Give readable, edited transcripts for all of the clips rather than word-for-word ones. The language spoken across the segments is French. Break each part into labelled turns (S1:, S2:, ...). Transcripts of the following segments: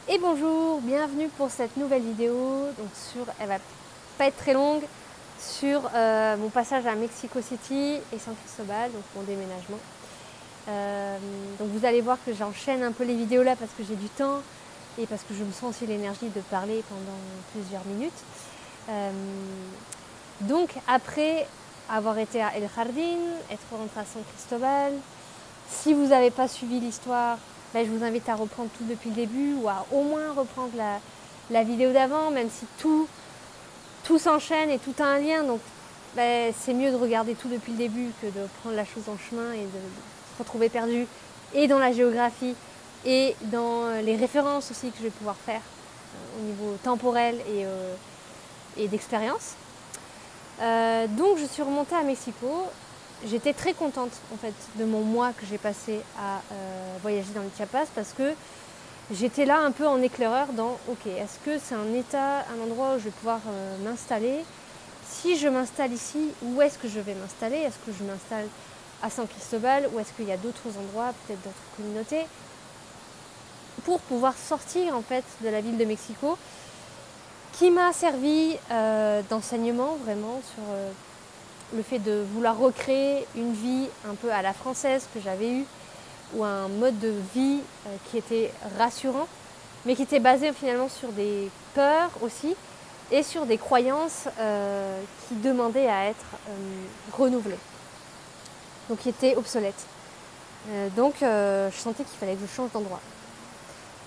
S1: Et bonjour, bienvenue pour cette nouvelle vidéo. Elle va pas être très longue, sur mon passage à Mexico City et San Cristobal, donc mon déménagement. Donc vous allez voir que j'enchaîne un peu les vidéos là parce que j'ai du temps et parce que je me sens aussi l'énergie de parler pendant plusieurs minutes. Donc après avoir été à El Jardín, être rentré à San Cristobal, si vous n'avez pas suivi l'histoire, je vous invite à reprendre tout depuis le début ou à au moins reprendre la vidéo d'avant, même si tout s'enchaîne et tout a un lien. Donc c'est mieux de regarder tout depuis le début que de prendre la chose en chemin et de se retrouver perdu et dans la géographie et dans les références aussi que je vais pouvoir faire au niveau temporel et d'expérience. Donc je suis remontée à Mexico. J'étais très contente en fait de mon mois que j'ai passé à voyager dans le Chiapas parce que j'étais là un peu en éclaireur dans ok, est-ce que c'est un endroit où je vais pouvoir m'installer? Si je m'installe ici, où est-ce que je vais m'installer? Est-ce que je m'installe à San Cristobal ou est-ce qu'il y a d'autres endroits, peut-être d'autres communautés, pour pouvoir sortir en fait de la ville de Mexico, qui m'a servi d'enseignement vraiment sur le fait de vouloir recréer une vie un peu à la française que j'avais eue, ou un mode de vie qui était rassurant, mais qui était basé finalement sur des peurs aussi, et sur des croyances qui demandaient à être renouvelées, donc qui étaient obsolètes. Donc je sentais qu'il fallait que je change d'endroit.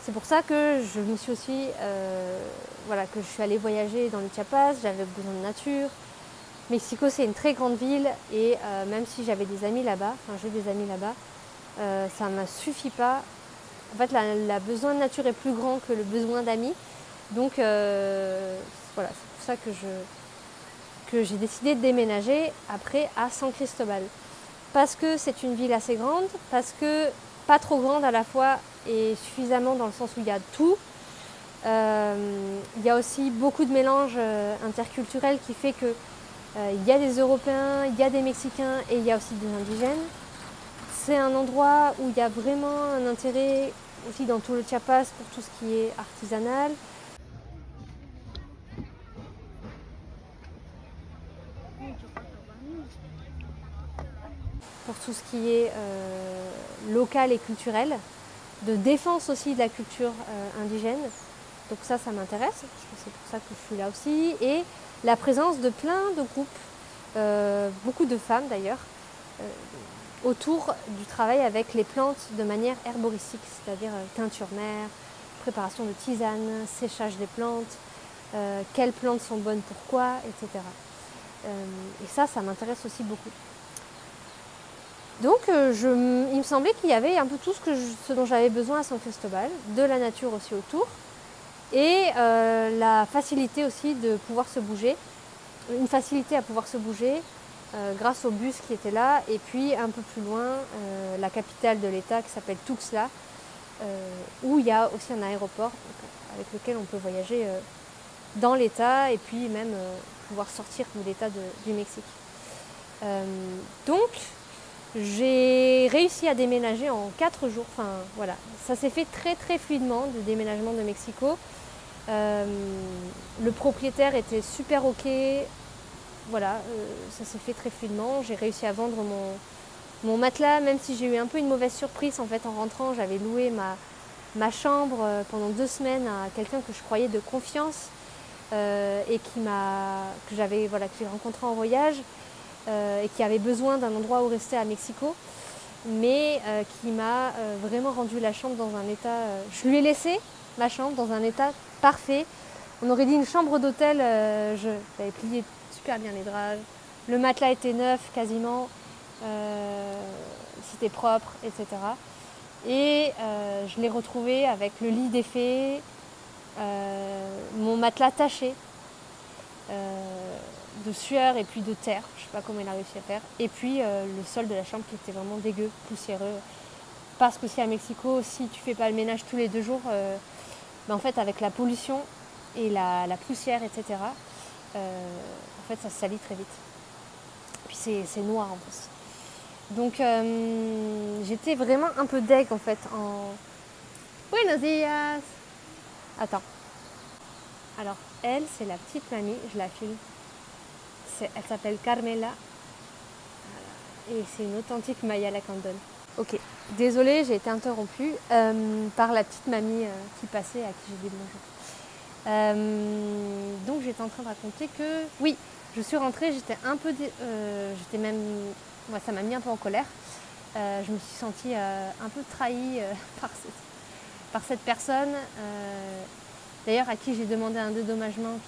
S1: C'est pour ça que je me suis aussi, que je suis allée voyager dans le Chiapas, j'avais besoin de nature. Mexico, c'est une très grande ville et même si j'avais des amis là-bas, j'ai des amis là-bas, ça ne me suffit pas. En fait, le besoin de nature est plus grand que le besoin d'amis. Donc voilà, c'est pour ça que j'ai décidé de déménager après à San Cristobal. Parce que c'est une ville assez grande, parce que pas trop grande à la fois et suffisamment dans le sens où il y a tout. Il y a aussi beaucoup de mélanges interculturels qui fait que il y a des Européens, il y a des Mexicains et il y a aussi des indigènes. C'est un endroit où il y a vraiment un intérêt aussi dans tout le Chiapas pour tout ce qui est artisanal. Pour tout ce qui est local et culturel, de défense aussi de la culture indigène. Donc ça m'intéresse, parce que c'est pour ça que je suis là aussi. Et la présence de plein de groupes, beaucoup de femmes d'ailleurs, autour du travail avec les plantes de manière herboristique, c'est-à-dire teinture mère, préparation de tisanes, séchage des plantes, quelles plantes sont bonnes pour quoi, etc. Et ça m'intéresse aussi beaucoup. Donc il me semblait qu'il y avait un peu tout ce dont j'avais besoin à San Cristobal, de la nature aussi autour, et la facilité aussi de pouvoir se bouger, une facilité à pouvoir se bouger grâce au bus qui était là, et puis un peu plus loin, la capitale de l'État qui s'appelle Tuxtla, où il y a aussi un aéroport avec lequel on peut voyager dans l'État et puis même pouvoir sortir de l'État du Mexique. Donc j'ai réussi à déménager en 4 jours. Enfin voilà, ça s'est fait très très fluidement, le déménagement de Mexico. Le propriétaire était super ok. Voilà, ça s'est fait très fluidement. J'ai réussi à vendre mon matelas, même si j'ai eu un peu une mauvaise surprise en fait en rentrant. J'avais loué ma chambre pendant 2 semaines à quelqu'un que je croyais de confiance et que j'ai rencontré en voyage et qui avait besoin d'un endroit où rester à Mexico, mais qui m'a vraiment rendu la chambre dans un état. Je lui ai laissé ma chambre dans un état parfait. On aurait dit une chambre d'hôtel. J'avais plié super bien les draps. Le matelas était neuf quasiment. C'était propre, etc. Et je l'ai retrouvé avec le lit défait, mon matelas taché de sueur et puis de terre, je sais pas comment il a réussi à faire, et puis le sol de la chambre qui était vraiment dégueu, poussiéreux, parce que si à Mexico, si tu fais pas le ménage tous les 2 jours, en fait avec la pollution et la poussière, etc., en fait ça se salit très vite. Puis c'est noir en plus. Donc j'étais vraiment un peu deg en fait. Buenos días. Attends. Alors, elle, c'est la petite mamie, je la filme. Elle s'appelle Carmela. Et c'est une authentique Maya Lacandon. Ok, désolée, j'ai été interrompue par la petite mamie qui passait, à qui j'ai dit bonjour. Donc j'étais en train de raconter que, oui, je suis rentrée, j'étais un peu, j'étais même, moi, ça m'a mis un peu en colère. Je me suis sentie un peu trahie par cette personne, d'ailleurs à qui j'ai demandé un dédommagement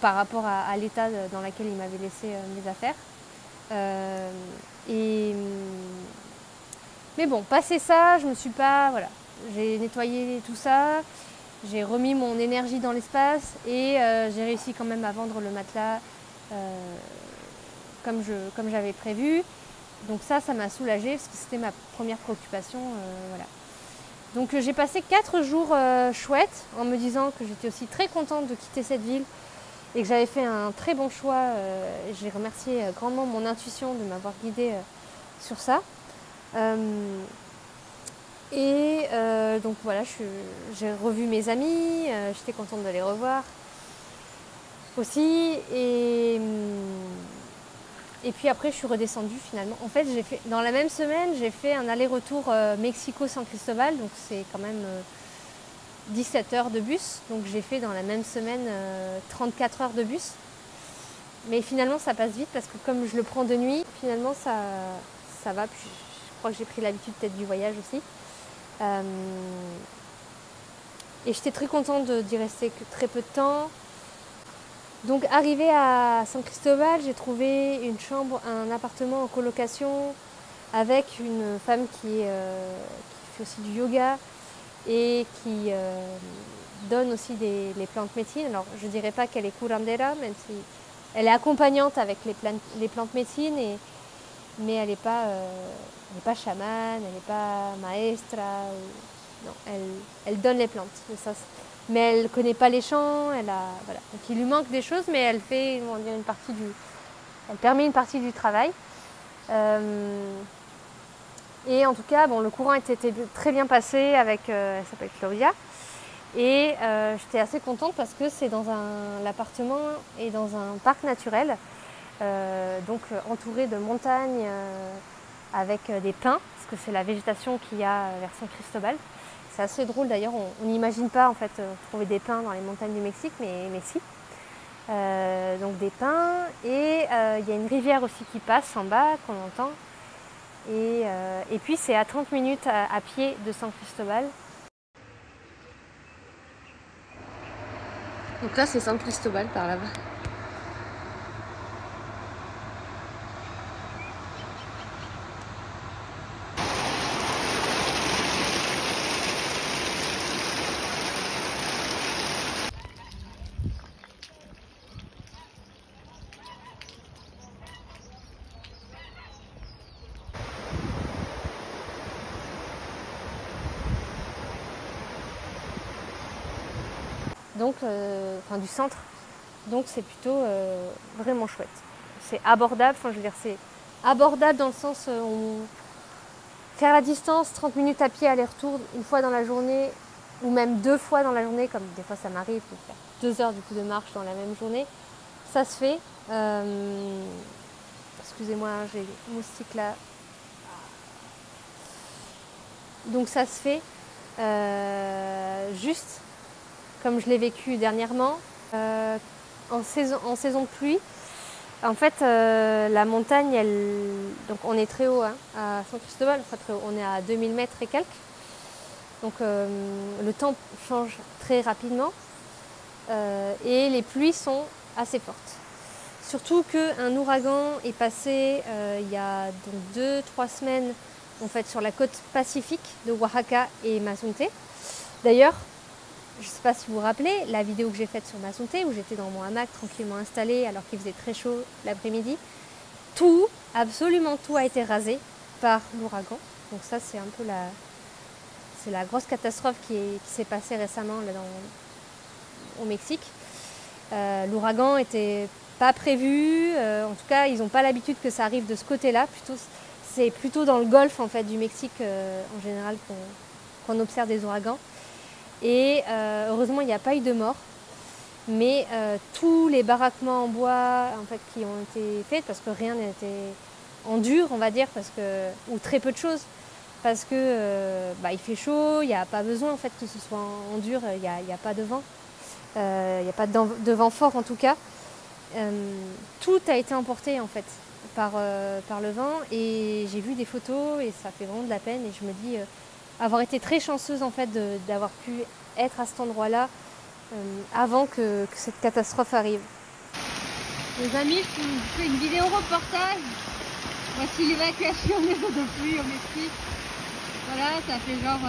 S1: par rapport à l'état dans lequel il m'avait laissé mes affaires. Mais bon, passé ça, je me suis pas, voilà, j'ai nettoyé tout ça, j'ai remis mon énergie dans l'espace et j'ai réussi quand même à vendre le matelas comme j'avais prévu. Donc ça m'a soulagée parce que c'était ma première préoccupation, voilà. Donc j'ai passé 4 jours chouettes en me disant que j'étais aussi très contente de quitter cette ville et que j'avais fait un très bon choix. J'ai remercié grandement mon intuition de m'avoir guidée sur ça. Donc voilà, j'ai revu mes amis, j'étais contente de les revoir aussi. Et puis après, je suis redescendue finalement. En fait, dans la même semaine, j'ai fait un aller-retour Mexico-San Cristobal, donc c'est quand même 17 heures de bus. Donc j'ai fait dans la même semaine 34 heures de bus. Mais finalement, ça passe vite parce que comme je le prends de nuit, finalement, ça va. Puis je crois que j'ai pris l'habitude peut-être du voyage aussi. Et j'étais très contente d'y rester que très peu de temps. Donc arrivée à San Cristobal, j'ai trouvé une chambre, un appartement en colocation avec une femme qui fait aussi du yoga et qui donne aussi les plantes médecines. Alors je ne dirais pas qu'elle est curandera, même si elle est accompagnante avec les plantes médecines, mais elle n'est pas chamane, elle n'est pas maestra. Non, elle donne les plantes. Mais elle ne connaît pas les chants, voilà. Donc il lui manque des choses, mais elle fait elle permet une partie du travail. Et en tout cas, bon, le courant était très bien passé avec, elle s'appelle Claudia. Et j'étais assez contente parce que l'appartement est dans un parc naturel, donc entouré de montagnes avec des pins, parce que c'est la végétation qu'il y a vers San Cristobal. C'est assez drôle d'ailleurs, on n'imagine pas en fait trouver des pins dans les montagnes du Mexique, mais si. Donc des pins, et il y a une rivière aussi qui passe en bas qu'on entend. Et puis c'est à 30 minutes à pied de San Cristobal. Donc là c'est San Cristobal par là-bas. Donc, du centre. Donc c'est plutôt vraiment chouette. C'est abordable, je veux dire c'est abordable dans le sens faire la distance, 30 minutes à pied aller-retour, une fois dans la journée, ou même 2 fois dans la journée, comme des fois ça m'arrive de faire 2 heures du coup de marche dans la même journée, ça se fait. Excusez-moi, j'ai le moustique là. Donc ça se fait juste comme je l'ai vécu dernièrement, en saison de pluie. En fait, la montagne, donc on est très haut à San Cristobal, enfin très haut, on est à 2000 mètres et quelques. Donc le temps change très rapidement et les pluies sont assez fortes. Surtout qu'un ouragan est passé il y a 2-3 semaines en fait, sur la côte pacifique de Oaxaca et Mazunte. D'ailleurs, je ne sais pas si vous vous rappelez, la vidéo que j'ai faite sur Mazunte, où j'étais dans mon hamac tranquillement installée alors qu'il faisait très chaud l'après-midi, absolument tout a été rasé par l'ouragan. Donc ça, c'est un peu la grosse catastrophe qui s'est passée récemment là, au Mexique. L'ouragan n'était pas prévu, en tout cas, ils n'ont pas l'habitude que ça arrive de ce côté-là. C'est plutôt dans le golfe en fait, du Mexique en général qu'on observe des ouragans. Et heureusement, il n'y a pas eu de mort. Mais tous les baraquements en bois en fait, qui ont été faits, parce que rien n'était en dur, on va dire, ou très peu de choses, parce que il fait chaud, il n'y a pas besoin en fait, que ce soit en dur, il n'y a pas de vent, il n'y a pas de vent fort en tout cas. Tout a été emporté en fait par le vent, et j'ai vu des photos et ça fait vraiment de la peine, et je me dis avoir été très chanceuse en fait d'avoir pu être à cet endroit-là avant que cette catastrophe arrive.
S2: Les amis, je vous fais une vidéo reportage. Voici l'évacuation des eaux de pluie au Mexique. Voilà, ça fait genre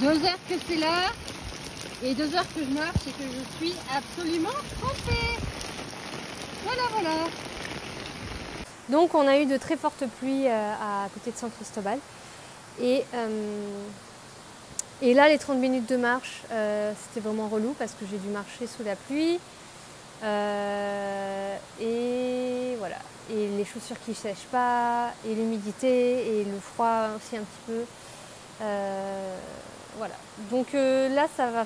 S2: 2 heures que c'est là et 2 heures que je marche et que je suis absolument trempée. Voilà, voilà.
S1: Donc on a eu de très fortes pluies à côté de San Cristobal. Et là, les 30 minutes de marche, c'était vraiment relou parce que j'ai dû marcher sous la pluie. Et voilà. Et les chaussures qui ne sèchent pas, et l'humidité, et le froid aussi un petit peu. Voilà. Donc là, ça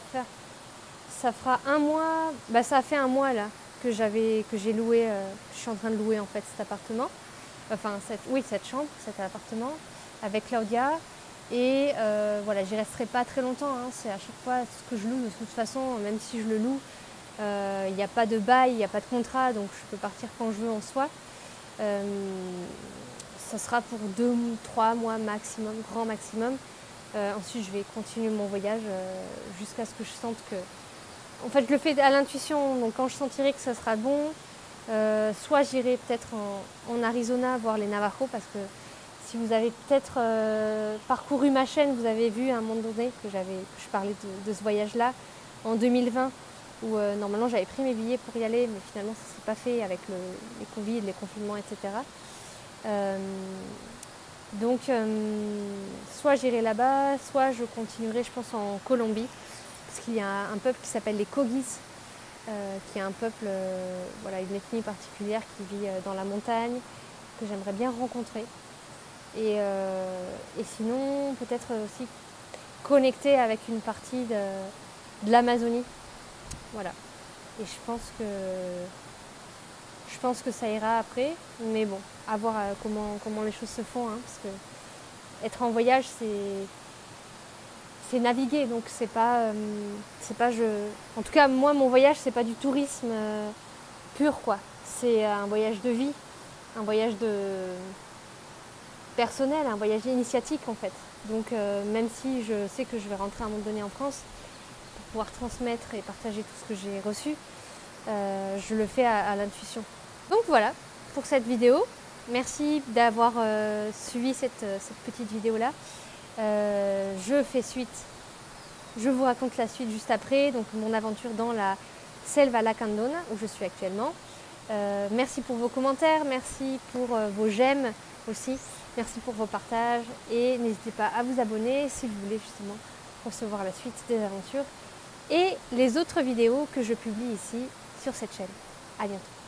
S1: fera un mois, ça a fait un mois là que j'ai loué, je suis en train de louer en fait cet appartement. Enfin, cette chambre, cet appartement avec Claudia. Et voilà, j'y resterai pas très longtemps. Hein. C'est à chaque fois ce que je loue de toute façon, même si je le loue, il n'y a pas de bail, il n'y a pas de contrat, donc je peux partir quand je veux en soi. Ça sera pour 2-3 mois maximum, grand maximum. Ensuite, je vais continuer mon voyage jusqu'à ce que je sente que... En fait, je le fais à l'intuition, donc quand je sentirai que ça sera bon, soit j'irai peut-être en Arizona voir les Navajos, parce que si vous avez peut-être parcouru ma chaîne, vous avez vu à un moment donné que je parlais de ce voyage-là en 2020, où normalement j'avais pris mes billets pour y aller, mais finalement ça ne s'est pas fait avec les Covid, les confinements, etc. Donc soit j'irai là-bas, soit je continuerai, je pense, en Colombie, parce qu'il y a un peuple qui s'appelle les Kogis, qui est un peuple, une ethnie particulière qui vit dans la montagne, que j'aimerais bien rencontrer. Et sinon, peut-être aussi connecter avec une partie de l'Amazonie. Voilà. Et je pense que ça ira après. Mais bon, à voir comment les choses se font. Hein, parce que être en voyage, c'est naviguer. Donc c'est pas en tout cas, moi, mon voyage, c'est pas du tourisme pur, quoi. C'est un voyage de vie, un voyage personnel, un voyage initiatique en fait. Donc même si je sais que je vais rentrer à un moment donné en France pour pouvoir transmettre et partager tout ce que j'ai reçu, je le fais à l'intuition. Donc voilà pour cette vidéo. Merci d'avoir suivi cette petite vidéo là. Je fais suite, je vous raconte la suite juste après, donc mon aventure dans la Selva Lacandona où je suis actuellement. Merci pour vos commentaires, merci pour vos j'aime aussi. Merci pour vos partages et n'hésitez pas à vous abonner si vous voulez justement recevoir la suite des aventures et les autres vidéos que je publie ici sur cette chaîne. À bientôt.